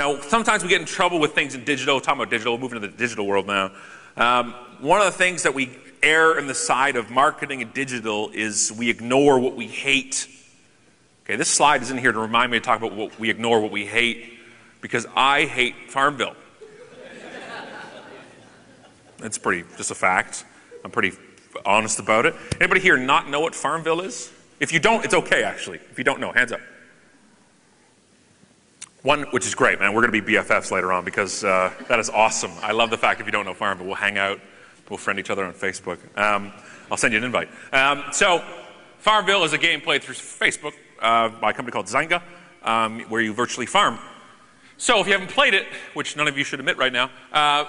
Now, sometimes we get in trouble with things in digital. Talking about digital, moving to the digital world now. One of the things that we err in the side of marketing and digital is we ignore what we hate. Okay, this slide is in here to remind me to talk about what we ignore, what we hate, because I hate Farmville. It's just a fact. I'm pretty honest about it. Anybody here not know what Farmville is? If you don't, it's okay, actually. If you don't know, hands up. One, which is great, man. We're going to be BFFs later on because that is awesome. I love the fact if you don't know Farmville, we'll hang out, we'll friend each other on Facebook. I'll send you an invite. So Farmville is a game played through Facebook by a company called Zynga, where you virtually farm. So if you haven't played it, which none of you should admit right now,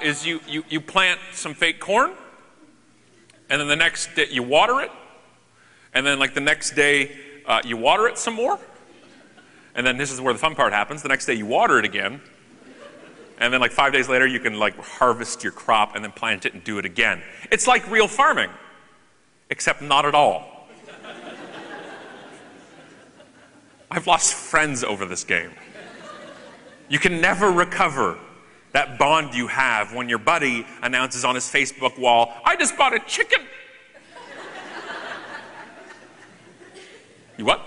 is you plant some fake corn, and then the next day you water it, and then like the next day you water it some more. And then this is where the fun part happens. The next day you water it again. And then like 5 days later you can like harvest your crop and then plant it and do it again. It's like real farming, except not at all. I've lost friends over this game. You can never recover that bond you have when your buddy announces on his Facebook wall, "I just bought a chicken." You what?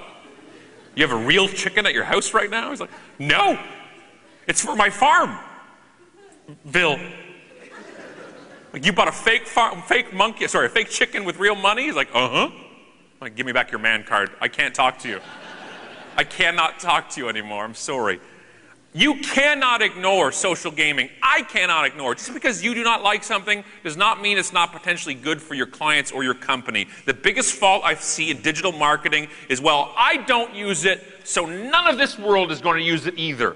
You have a real chicken at your house right now? He's like, "No, it's for my farm, Bill." Like, you bought a fake chicken with real money? He's like, "Uh-huh." Like, "Give me back your man card. I can't talk to you. I cannot talk to you anymore. I'm sorry." You cannot ignore social gaming. I cannot ignore it. Just because you do not like something does not mean it's not potentially good for your clients or your company. The biggest fault I see in digital marketing is, well, I don't use it, so none of this world is going to use it either.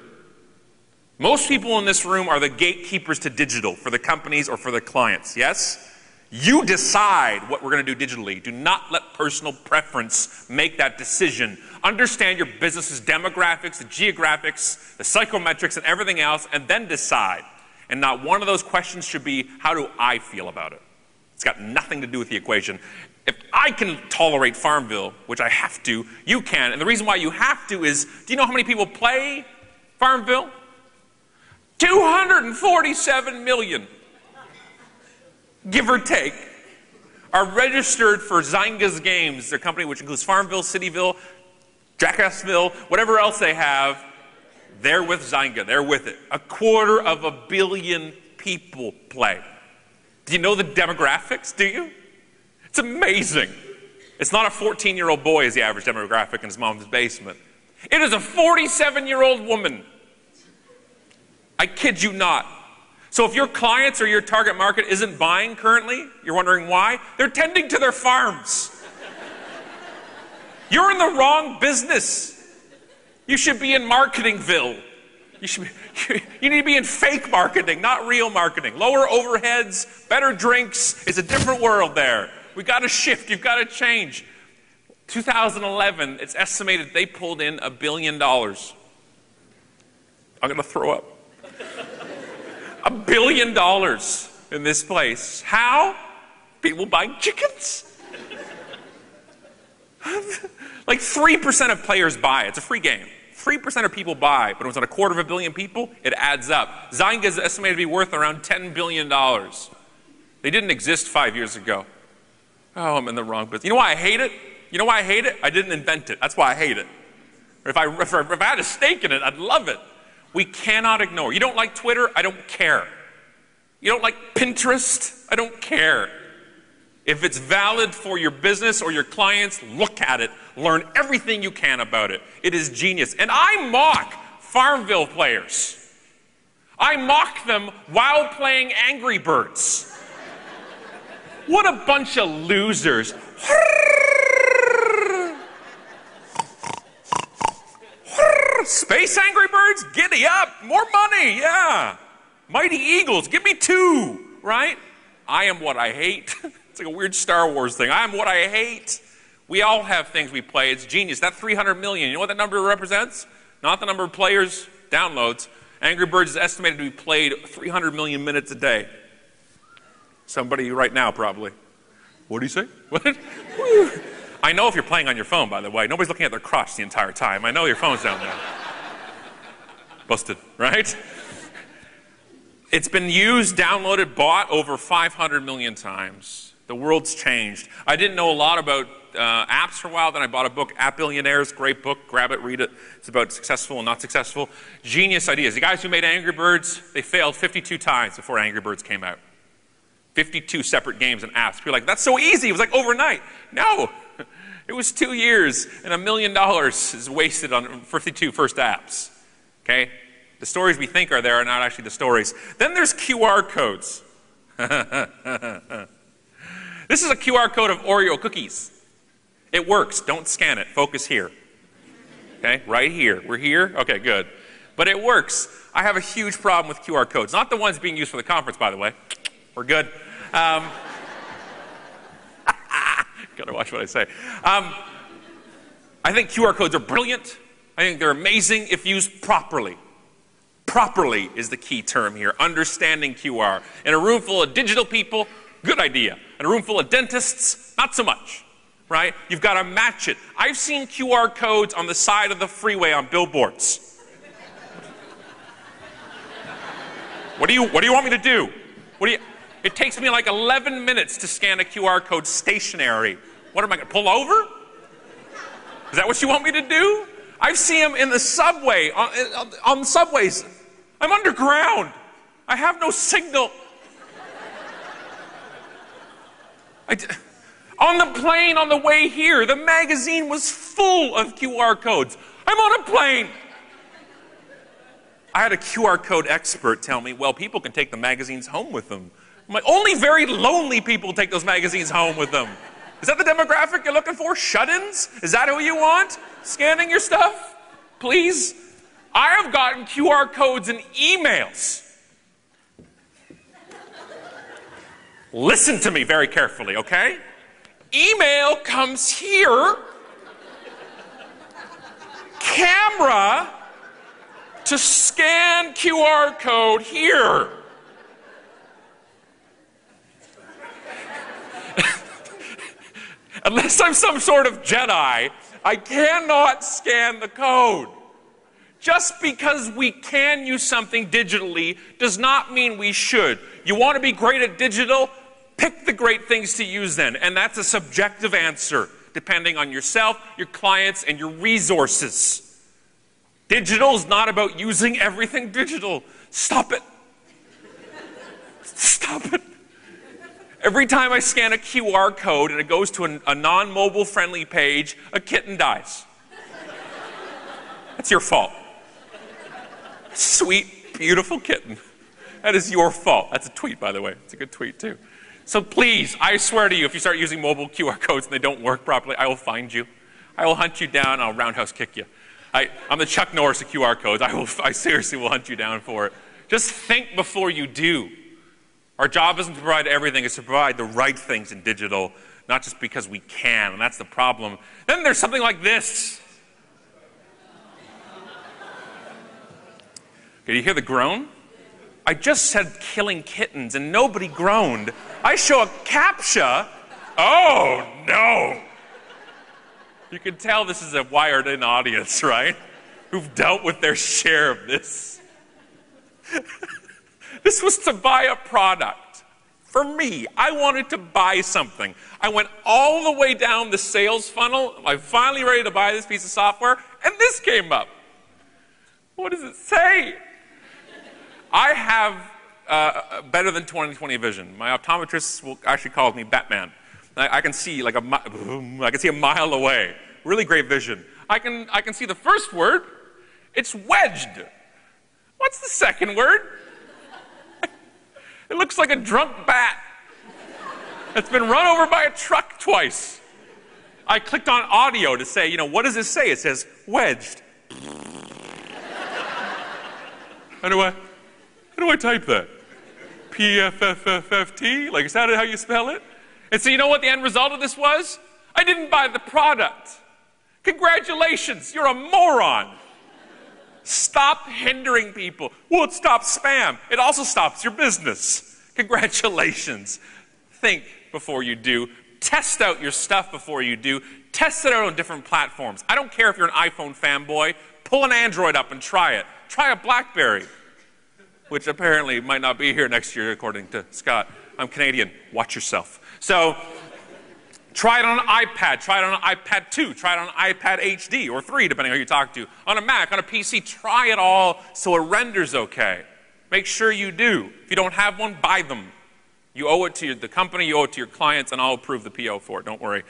Most people in this room are the gatekeepers to digital for the companies or for the clients, yes? You decide what we're going to do digitally. Do not let personal preference make that decision. Understand your business's demographics, the geographics, the psychometrics, and everything else, and then decide. And not one of those questions should be, how do I feel about it? It's got nothing to do with the equation. If I can tolerate Farmville, which I have to, you can. And the reason why you have to is, do you know how many people play Farmville? 247 million. Give or take, are registered for Zynga's games, their company which includes Farmville, Cityville, Jackassville, whatever else they have. They're with Zynga, they're with it. 250 million people play. Do you know the demographics, do you? It's amazing. It's not a 14-year-old boy as the average demographic in his mom's basement. It is a 47-year-old woman. I kid you not. So if your clients or your target market isn't buying currently, you're wondering why? They're tending to their farms. You're in the wrong business. You should be in Marketingville. You need to be in fake marketing, not real marketing. Lower overheads, better drinks. It's a different world there. We got to shift. You've got to change. 2011, it's estimated they pulled in $1 billion. I'm going to throw up. $1 billion in this place. How? People buying chickens. Like 3% of players buy. It's a free game. 3% of people buy, but when it's on 250 million people, it adds up. Zynga is estimated to be worth around $10 billion. They didn't exist 5 years ago. Oh, I'm in the wrong business. You know why I hate it? You know why I hate it? I didn't invent it. That's why I hate it. If I had a stake in it, I'd love it. We cannot ignore. You don't like Twitter? I don't care. You don't like Pinterest? I don't care. If it's valid for your business or your clients, look at it. Learn everything you can about it. It is genius. And I mock Farmville players. I mock them while playing Angry Birds. What a bunch of losers. Space Angry Birds, giddy up, more money, yeah. Mighty Eagles, give me 2, right? I am what I hate. It's like a weird Star Wars thing. I am what I hate. We all have things we play. It's genius. That 300 million, you know what that number represents? Not the number of players, downloads. Angry Birds is estimated to be played 300 million minutes a day. Somebody right now, probably. What do you say? What? I know if you're playing on your phone, by the way. Nobody's looking at their crotch the entire time. I know your phone's down there. Busted, right? It's been used, downloaded, bought over 500 million times. The world's changed. I didn't know a lot about apps for a while. Then I bought a book, App Billionaires, great book. Grab it, read it. It's about successful and not successful. Genius ideas. The guys who made Angry Birds, they failed 52 times before Angry Birds came out. 52 separate games and apps. People are like, that's so easy. It was like overnight. No. It was 2 years and $1 million is wasted on 52 first apps. Okay? The stories we think are there are not actually the stories. Then there's QR codes. This is a QR code of Oreo cookies. It works. Don't scan it. Focus here. Okay? Right here. We're here? Okay, good. But it works. I have a huge problem with QR codes. Not the ones being used for the conference, by the way. We're good. Gotta watch what I say. I think QR codes are brilliant. I think they're amazing if used properly. Properly is the key term here. Understanding QR. In a room full of digital people, good idea. In a room full of dentists, not so much. Right? You've got to match it. I've seen QR codes on the side of the freeway on billboards. What do you want me to do? It takes me like 11 minutes to scan a QR code stationary. What am I going to pull over? Is that what you want me to do? I've seen them in the subway, on subways. I'm underground. I have no signal. On the plane on the way here, the magazine was full of QR codes. I'm on a plane. I had a QR code expert tell me, well, people can take the magazines home with them. I'm like, only very lonely people take those magazines home with them. Is that the demographic you're looking for? Shut-ins? Is that who you want? Scanning your stuff? Please? I have gotten QR codes in emails. Listen to me very carefully, okay? Email comes here. Camera to scan QR code here. Unless I'm some sort of Jedi, I cannot scan the code. Just because we can use something digitally does not mean we should. You want to be great at digital? Pick the great things to use then. And that's a subjective answer, depending on yourself, your clients, and your resources. Digital is not about using everything digital. Stop it. Stop it. Every time I scan a QR code and it goes to a non-mobile friendly page, a kitten dies. That's your fault. Sweet, beautiful kitten. That is your fault. That's a tweet, by the way. It's a good tweet, too. So please, I swear to you, if you start using mobile QR codes and they don't work properly, I will find you. I will hunt you down. I'll roundhouse kick you. I'm the Chuck Norris of QR codes. I seriously will hunt you down for it. Just think before you do. Our job isn't to provide everything. It's to provide the right things in digital, not just because we can, and that's the problem. Then there's something like this. Did you hear the groan? I just said killing kittens and nobody groaned. I show a CAPTCHA. Oh, no. You can tell this is a wired-in audience, right? Who've dealt with their share of this. This was to buy a product. For me, I wanted to buy something. I went all the way down the sales funnel. I'm finally ready to buy this piece of software, and this came up. What does it say? I have better than 20/20 vision. My optometrist will actually call me Batman. I can see like I can see a mile away. Really great vision. I can see the first word. It's wedged. What's the second word? It looks like a drunk bat that's been run over by a truck twice. I clicked on audio to say, what does this say? It says wedged. How do I type that? P-F-F-F-F-T? Like, is that how you spell it? And so you know what the end result of this was? I didn't buy the product. Congratulations, you're a moron. Stop hindering people. Well, it stops spam. It also stops your business. Congratulations. Think before you do. Test out your stuff before you do. Test it out on different platforms. I don't care if you're an iPhone fanboy. Pull an Android up and try it. Try a BlackBerry, which apparently might not be here next year, according to Scott. I'm Canadian. Watch yourself. So try it on an iPad. Try it on an iPad 2. Try it on an iPad HD or 3, depending on who you talk to. On a Mac, on a PC, try it all so it renders okay. Make sure you do. If you don't have one, buy them. You owe it to the company, you owe it to your clients, and I'll approve the PO for it. Don't worry.